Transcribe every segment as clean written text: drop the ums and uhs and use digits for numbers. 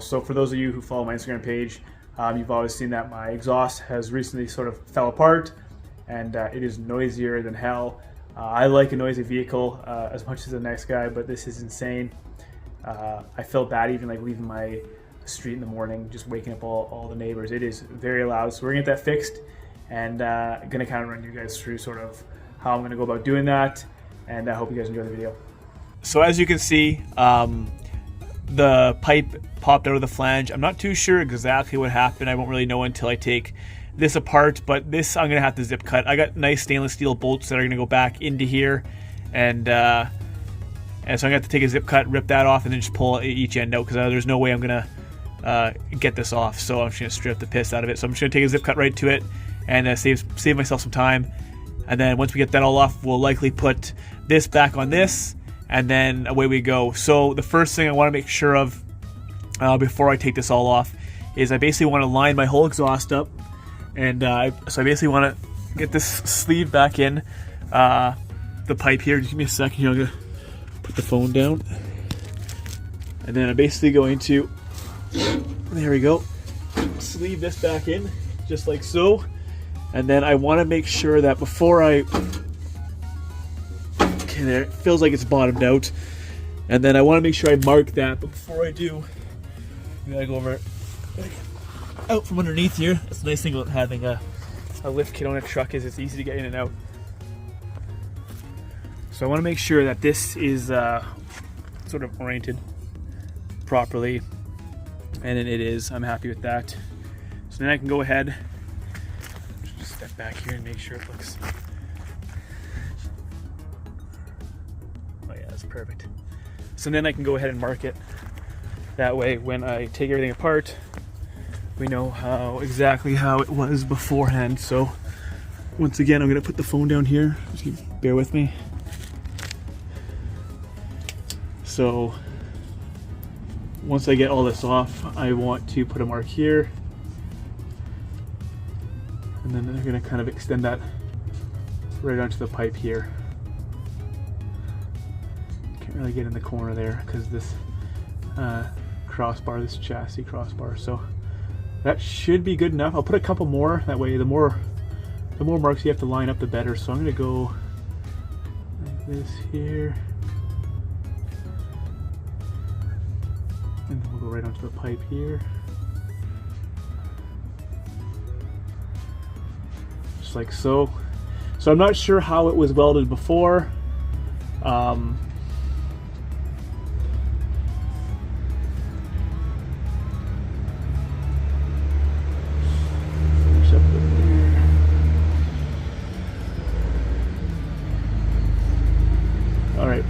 So for those of you who follow my Instagram page, you've always seen that my exhaust has recently sort of fell apart, and it is noisier than hell. I like a noisy vehicle as much as the next guy, but this is insane. I felt bad even like leaving my street in the morning, just waking up all the neighbors. It is very loud, so we're gonna get that fixed, and gonna kind of run you guys through sort of how I'm gonna go about doing that, and I hope you guys enjoy the video. So as you can see, the pipe popped out of the flange. I'm not too sure exactly what happened. I won't really know until I take this apart, but this I'm gonna have to zip cut. I got nice stainless steel bolts that are gonna go back into here, and so I'm gonna have to take a zip cut, rip that off, and then just pull each end out, because there's no way I'm gonna get this off. So I'm just gonna strip the piss out of it. So I'm just gonna take a zip cut right to it and save myself some time. And then once we get that all off, we'll likely put this back on this, and then away we go. So the first thing I want to make sure of before I take this all off is I basically want to line my whole exhaust up, and so I basically want to get this sleeve back in the pipe here. Just give me a second here. I'm gonna put the phone down, and then I'm basically going to, there we go, sleeve this back in just like so. And then I want to make sure that before okay, there, it feels like it's bottomed out. And then I want to make sure I mark that, but before I do, we gotta go over out from underneath here. That's the nice thing about having a lift kit on a truck, is it's easy to get in and out. So I want to make sure that this is sort of oriented properly, and it is. I'm happy with that. So then I can go ahead, just step back here and make sure it looks, oh yeah, that's perfect. So then I can go ahead and mark it. That way when I take everything apart, we know exactly how it was beforehand. So once again, I'm gonna put the phone down here, just bear with me. So once I get all this off, I want to put a mark here, and then I'm gonna kind of extend that right onto the pipe here. Can't really get in the corner there because this crossbar, this chassis crossbar. So that should be good enough. I'll put a couple more. That way, the more marks you have to line up, the better. So I'm gonna go like this here, and then we'll go right onto the pipe here. Just like so. So I'm not sure how it was welded before.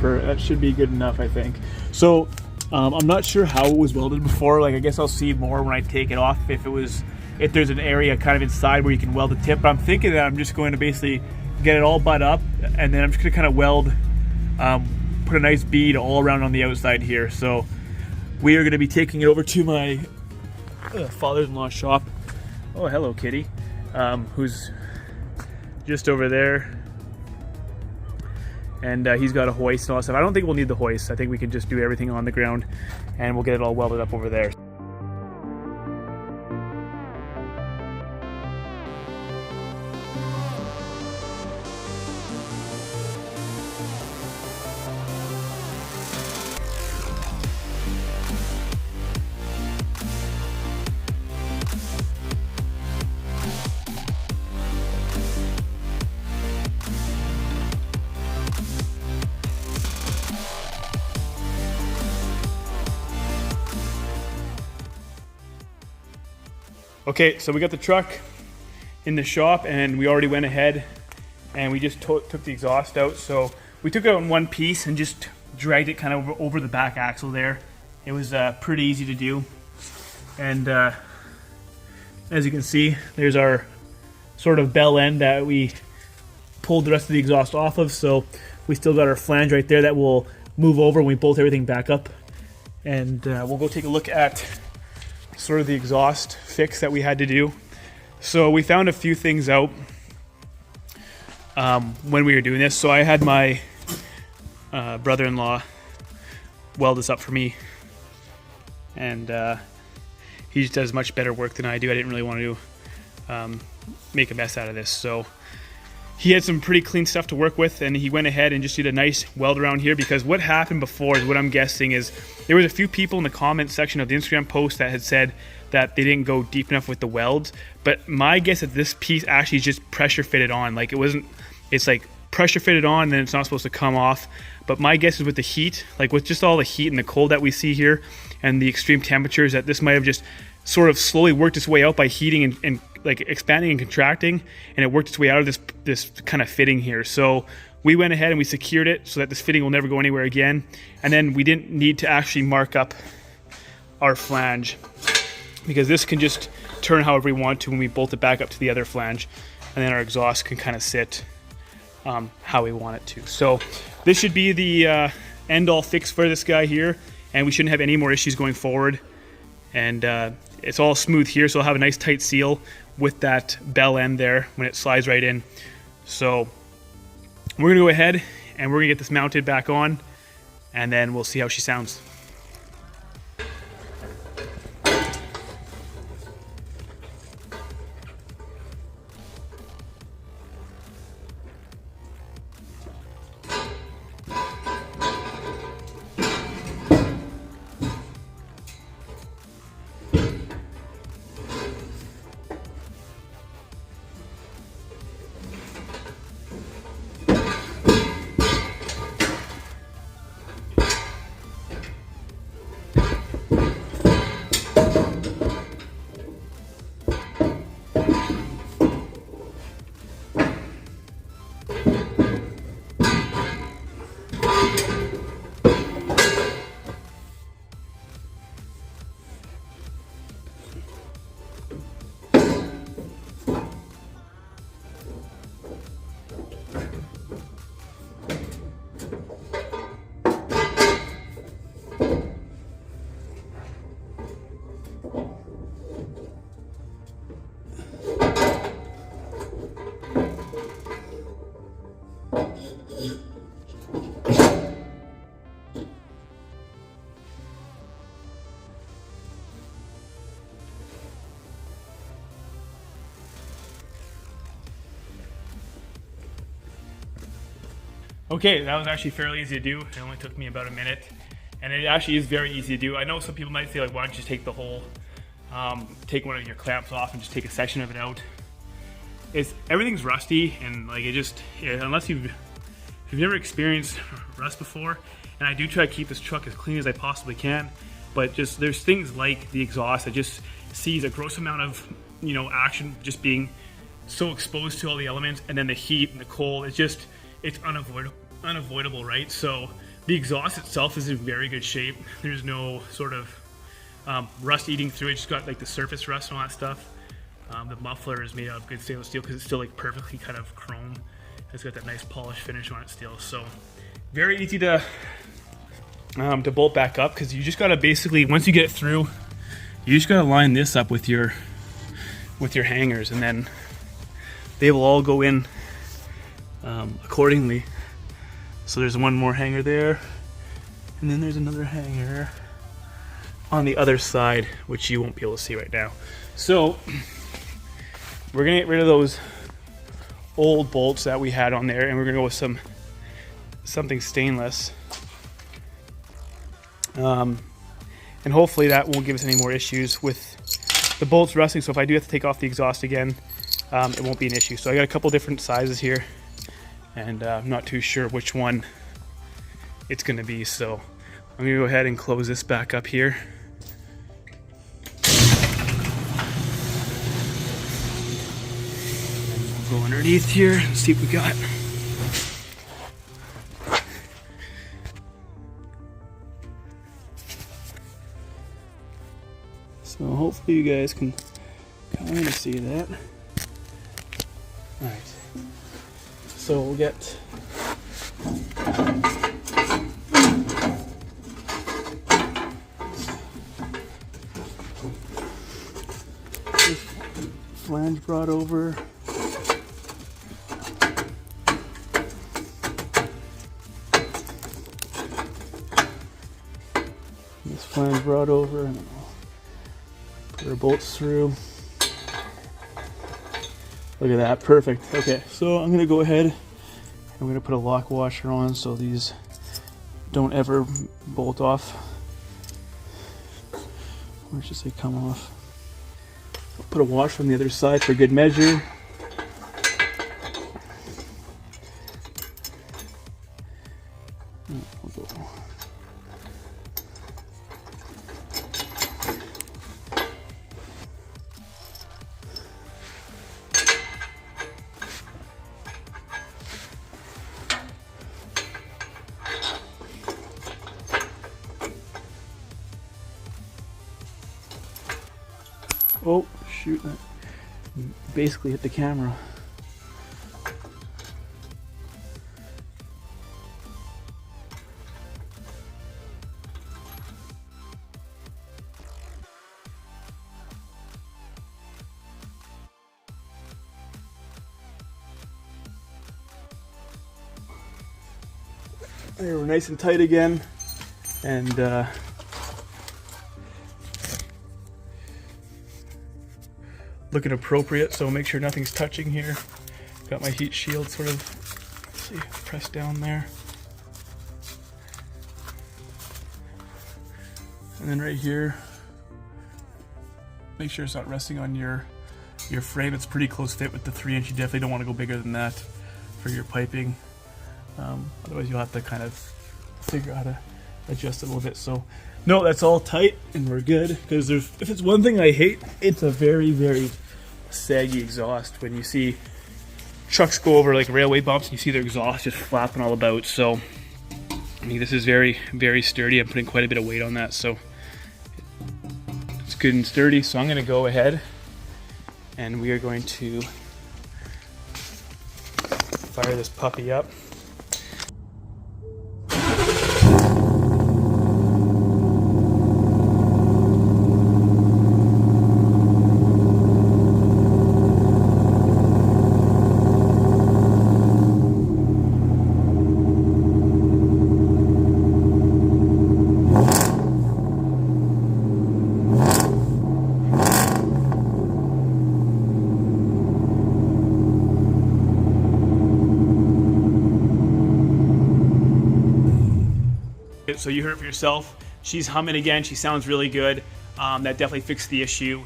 Alright, that should be good enough, I think. So I'm not sure how it was welded before. Like, I guess I'll see more when I take it off, if there's an area kind of inside where you can weld the tip. But I'm thinking that I'm just going to basically get it all butt up, and then I'm just going to kind of weld, put a nice bead all around on the outside here. So we are going to be taking it over to my father-in-law's shop. Oh, hello, kitty. Who's just over there. And he's got a hoist and all that stuff. I don't think we'll need the hoist. I think we can just do everything on the ground, and we'll get it all welded up over there. Okay, so we got the truck in the shop, and we already went ahead and we just took the exhaust out. So we took it out in one piece and just dragged it kind of over the back axle there. It was pretty easy to do. And as you can see, there's our sort of bell end that we pulled the rest of the exhaust off of. So we still got our flange right there that will move over when we bolt everything back up. And we'll go take a look at sort of the exhaust fix that we had to do. So we found a few things out when we were doing this. So I had my brother-in-law weld this up for me, and he just does much better work than I do. I didn't really want to make a mess out of this, so he had some pretty clean stuff to work with, and he went ahead and just did a nice weld around here, because what happened before is, what I'm guessing is, there was a few people in the comment section of the Instagram post that had said that they didn't go deep enough with the welds, but my guess is this piece actually just pressure fitted on. Like, it's like pressure fitted on, and then it's not supposed to come off. But my guess is with the heat, like with just all the heat and the cold that we see here and the extreme temperatures, that this might have just sort of slowly worked its way out by heating and like expanding and contracting, and it worked its way out of this kind of fitting here. So we went ahead and we secured it so that this fitting will never go anywhere again. And then we didn't need to actually mark up our flange, because this can just turn however we want to when we bolt it back up to the other flange, and then our exhaust can kind of sit how we want it to. So this should be the end-all fix for this guy here, and we shouldn't have any more issues going forward. And it's all smooth here, so I'll have a nice tight seal with that bell end there when it slides right in. So we're gonna go ahead and we're gonna get this mounted back on, and then we'll see how she sounds. Okay, that was actually fairly easy to do. It only took me about a minute, and it actually is very easy to do. I know some people might say, like, why don't you just take the whole, take one of your clamps off and just take a section of it out. Everything's rusty, and like unless you've never experienced rust before, and I do try to keep this truck as clean as I possibly can, but just there's things like the exhaust that just sees a gross amount of action just being so exposed to all the elements, and then the heat and the cold. It's unavoidable, right? So the exhaust itself is in very good shape. There's no sort of rust eating through it. It's just got like the surface rust and all that stuff. The muffler is made out of good stainless steel because it's still like perfectly kind of chrome. It's got that nice polished finish on it still. So very easy to bolt back up, because you just gotta basically, once you get it through, you just gotta line this up with your hangers, and then they will all go in accordingly. So there's one more hanger there, and then there's another hanger on the other side, which you won't be able to see right now. So we're gonna get rid of those old bolts that we had on there, and we're gonna go with something stainless, and hopefully that won't give us any more issues with the bolts rusting. So if I do have to take off the exhaust again, it won't be an issue. So I got a couple different sizes here, and I'm not too sure which one it's going to be. So I'm going to go ahead and close this back up here. And we'll go underneath here and see what we got. So hopefully you guys can kind of see that. Alright, so we'll get this flange brought over. This flange brought over, and I'll Put our bolts through. Look at that, perfect. Okay, so I'm gonna go ahead. I'm gonna put a lock washer on so these don't ever bolt off. Or should say come off. I'll put a washer on the other side for good measure. We'll go. Oh, shoot, that basically hit the camera. There, we're nice and tight again, and looking appropriate, so make sure nothing's touching here. Got my heat shield sort of, see, pressed down there. And then right here, make sure it's not resting on your frame. It's pretty close fit with the 3-inch. You definitely don't want to go bigger than that for your piping. Otherwise you'll have to kind of figure out how to adjust it a little bit. So no, that's all tight and we're good, because if it's one thing I hate, it's a very, very saggy exhaust. When you see trucks go over like railway bumps and you see their exhaust just flapping all about. So I mean, this is very, very sturdy. I'm putting quite a bit of weight on that, so it's good and sturdy. So I'm going to go ahead and we are going to fire this puppy up. So you heard it for yourself. She's humming again. She sounds really good. That definitely fixed the issue.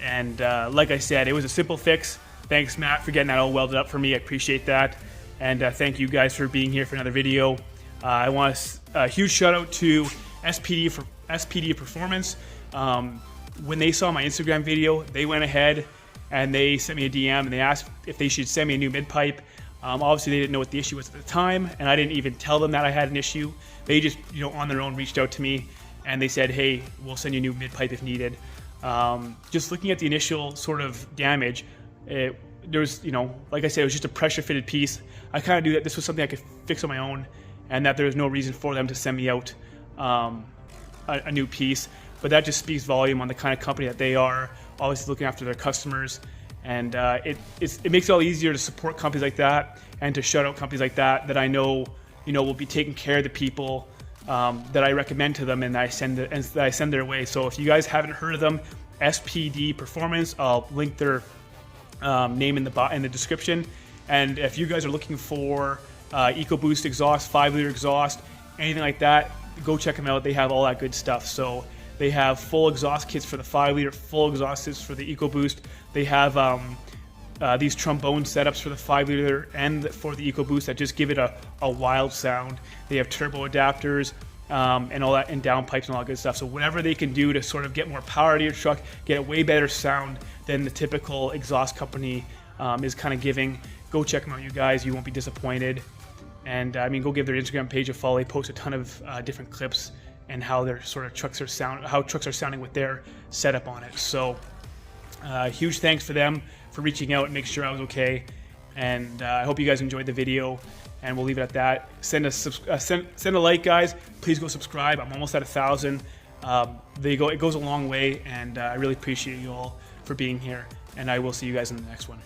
And like I said, it was a simple fix. Thanks, Matt, for getting that all welded up for me. I appreciate that. And thank you guys for being here for another video. I want a huge shout out to SPD for SPD Performance. When they saw my Instagram video, they went ahead and they sent me a DM and they asked if they should send me a new mid pipe. Obviously they didn't know what the issue was at the time, and I didn't even tell them that I had an issue. They just, on their own reached out to me and they said, hey, we'll send you a new mid pipe if needed. Just looking at the initial sort of damage, there was, like I said, it was just a pressure fitted piece. I kind of knew that this was something I could fix on my own and that there was no reason for them to send me out a new piece. But that just speaks volume on the kind of company that they are, always looking after their customers. And it makes it all easier to support companies like that and to shout out companies like that I know, will be taking care of the people that I recommend to them and that I send their way. So if you guys haven't heard of them, SPD Performance, I'll link their name in the description. And if you guys are looking for EcoBoost exhaust, 5-liter exhaust, anything like that, go check them out. They have all that good stuff. So they have full exhaust kits for the 5-liter, full exhaust kits for the EcoBoost. They have these trombone setups for the 5-liter and for the EcoBoost that just give it a wild sound. They have turbo adapters and all that, and downpipes and all that good stuff. So whatever they can do to sort of get more power to your truck, get a way better sound than the typical exhaust company is kind of giving, go check them out, you guys. You won't be disappointed. And go give their Instagram page a follow. They post a ton of different clips and how their sort of trucks are sounding with their setup on it. So huge thanks for them for reaching out and making sure I was okay. And I hope you guys enjoyed the video, and we'll leave it at that. Send a like, guys. Please go subscribe. I'm almost at 1,000. It goes a long way, and I really appreciate you all for being here, and I will see you guys in the next one.